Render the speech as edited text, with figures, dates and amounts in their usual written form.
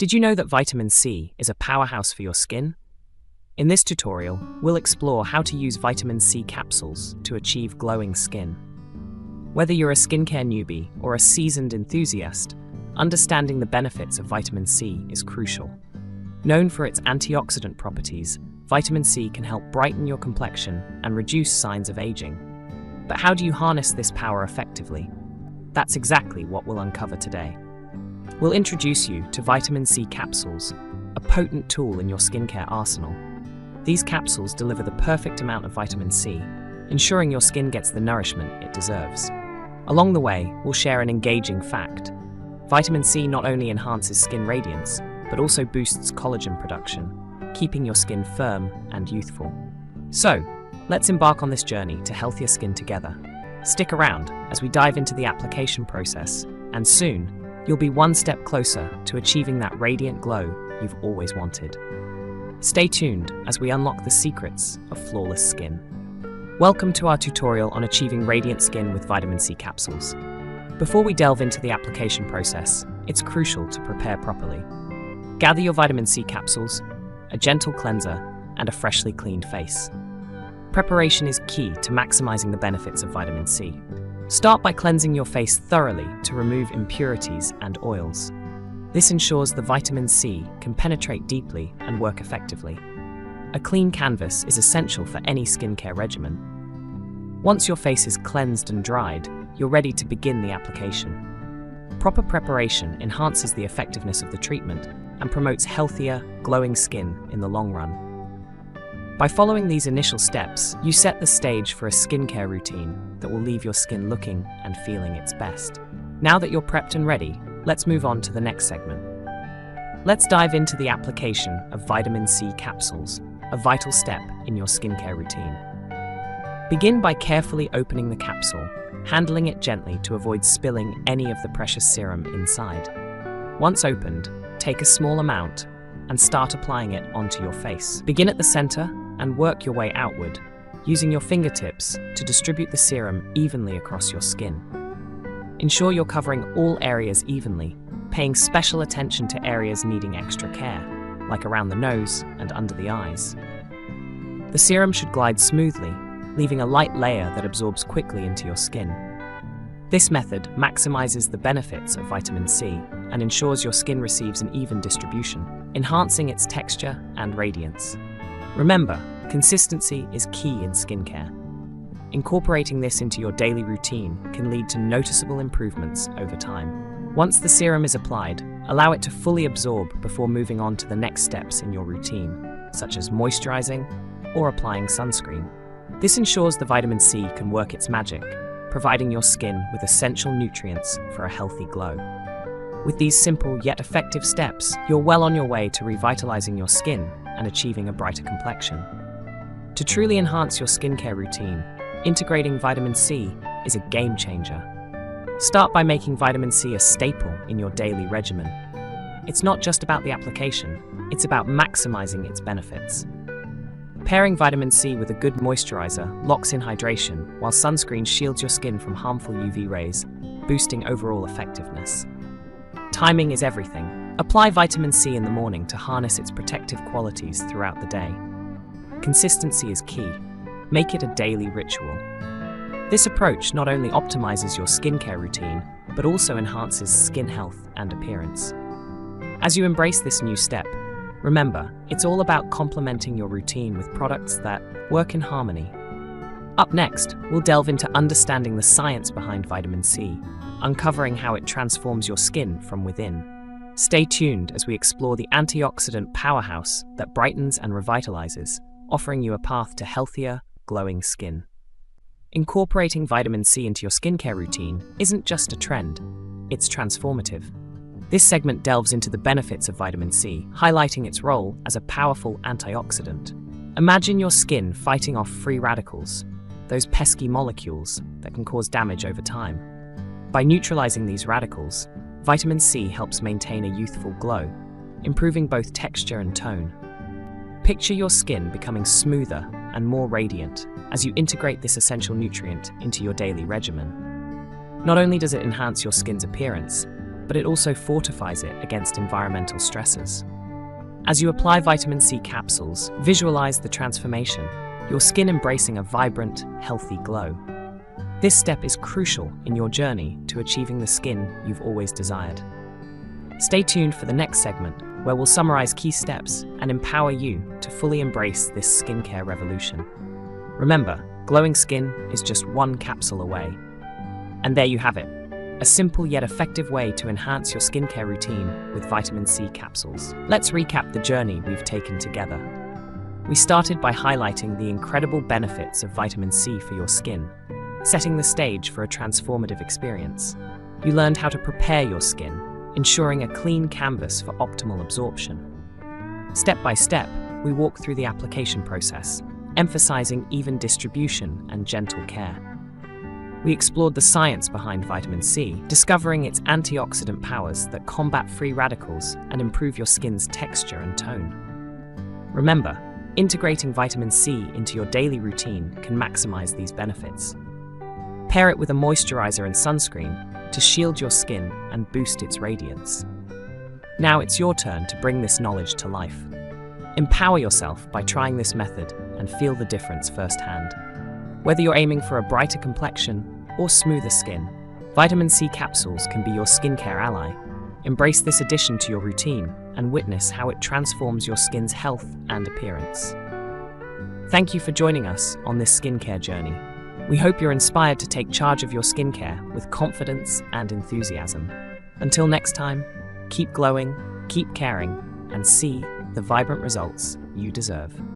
Did you know that vitamin C is a powerhouse for your skin? In this tutorial, we'll explore how to use vitamin C capsules to achieve glowing skin. Whether you're a skincare newbie or a seasoned enthusiast, understanding the benefits of vitamin C is crucial. Known for its antioxidant properties, vitamin C can help brighten your complexion and reduce signs of aging. But how do you harness this power effectively? That's exactly what we'll uncover today. We'll introduce you to vitamin C capsules, a potent tool in your skincare arsenal. These capsules deliver the perfect amount of vitamin C, ensuring your skin gets the nourishment it deserves. Along the way, we'll share an engaging fact. Vitamin C not only enhances skin radiance, but also boosts collagen production, keeping your skin firm and youthful. So, let's embark on this journey to healthier skin together. Stick around as we dive into the application process, and soon, you'll be one step closer to achieving that radiant glow you've always wanted. Stay tuned as we unlock the secrets of flawless skin. Welcome to our tutorial on achieving radiant skin with vitamin C capsules. Before we delve into the application process, it's crucial to prepare properly. Gather your vitamin C capsules, a gentle cleanser, and a freshly cleaned face. Preparation is key to maximizing the benefits of vitamin C. Start by cleansing your face thoroughly to remove impurities and oils. This ensures the vitamin C can penetrate deeply and work effectively. A clean canvas is essential for any skincare regimen. Once your face is cleansed and dried, you're ready to begin the application. Proper preparation enhances the effectiveness of the treatment and promotes healthier, glowing skin in the long run. By following these initial steps, you set the stage for a skincare routine that will leave your skin looking and feeling its best. Now that you're prepped and ready, let's move on to the next segment. Let's dive into the application of vitamin C capsules, a vital step in your skincare routine. Begin by carefully opening the capsule, handling it gently to avoid spilling any of the precious serum inside. Once opened, take a small amount and start applying it onto your face. Begin at the center and work your way outward, using your fingertips to distribute the serum evenly across your skin. Ensure you're covering all areas evenly, paying special attention to areas needing extra care, like around the nose and under the eyes. The serum should glide smoothly, leaving a light layer that absorbs quickly into your skin. This method maximizes the benefits of vitamin C and ensures your skin receives an even distribution, enhancing its texture and radiance. Remember, consistency is key in skincare. Incorporating this into your daily routine can lead to noticeable improvements over time. Once the serum is applied, allow it to fully absorb before moving on to the next steps in your routine, such as moisturizing or applying sunscreen. This ensures the vitamin C can work its magic, providing your skin with essential nutrients for a healthy glow. With these simple yet effective steps, you're well on your way to revitalizing your skin and achieving a brighter complexion. To truly enhance your skincare routine, integrating vitamin C is a game changer. Start by making vitamin C a staple in your daily regimen. It's not just about the application, it's about maximizing its benefits. Pairing vitamin C with a good moisturizer locks in hydration, while sunscreen shields your skin from harmful UV rays, boosting overall effectiveness. Timing is everything. Apply vitamin C in the morning to harness its protective qualities throughout the day. Consistency is key. Make it a daily ritual. This approach not only optimizes your skincare routine, but also enhances skin health and appearance. As you embrace this new step, remember, it's all about complementing your routine with products that work in harmony. Up next, we'll delve into understanding the science behind vitamin C, uncovering how it transforms your skin from within. Stay tuned as we explore the antioxidant powerhouse that brightens and revitalizes, offering you a path to healthier, glowing skin. Incorporating vitamin C into your skincare routine isn't just a trend, it's transformative. This segment delves into the benefits of vitamin C, highlighting its role as a powerful antioxidant. Imagine your skin fighting off free radicals, those pesky molecules that can cause damage over time. By neutralizing these radicals, vitamin C helps maintain a youthful glow, improving both texture and tone. Picture your skin becoming smoother and more radiant as you integrate this essential nutrient into your daily regimen. Not only does it enhance your skin's appearance, but it also fortifies it against environmental stresses. As you apply vitamin C capsules, visualize the transformation, your skin embracing a vibrant, healthy glow. This step is crucial in your journey to achieving the skin you've always desired. Stay tuned for the next segment, where we'll summarize key steps and empower you to fully embrace this skincare revolution. Remember, glowing skin is just one capsule away. And there you have it, a simple yet effective way to enhance your skincare routine with vitamin C capsules. Let's recap the journey we've taken together. We started by highlighting the incredible benefits of vitamin C for your skin, setting the stage for a transformative experience. You learned how to prepare your skin, ensuring a clean canvas for optimal absorption. Step by step, we walk through the application process, emphasizing even distribution and gentle care. We explored the science behind vitamin C, discovering its antioxidant powers that combat free radicals and improve your skin's texture and tone. Remember, integrating vitamin C into your daily routine can maximize these benefits. Pair it with a moisturizer and sunscreen to shield your skin and boost its radiance. Now it's your turn to bring this knowledge to life. Empower yourself by trying this method and feel the difference firsthand. Whether you're aiming for a brighter complexion or smoother skin, vitamin C capsules can be your skincare ally. Embrace this addition to your routine and witness how it transforms your skin's health and appearance. Thank you for joining us on this skincare journey. We hope you're inspired to take charge of your skincare with confidence and enthusiasm. Until next time, keep glowing, keep caring, and see the vibrant results you deserve.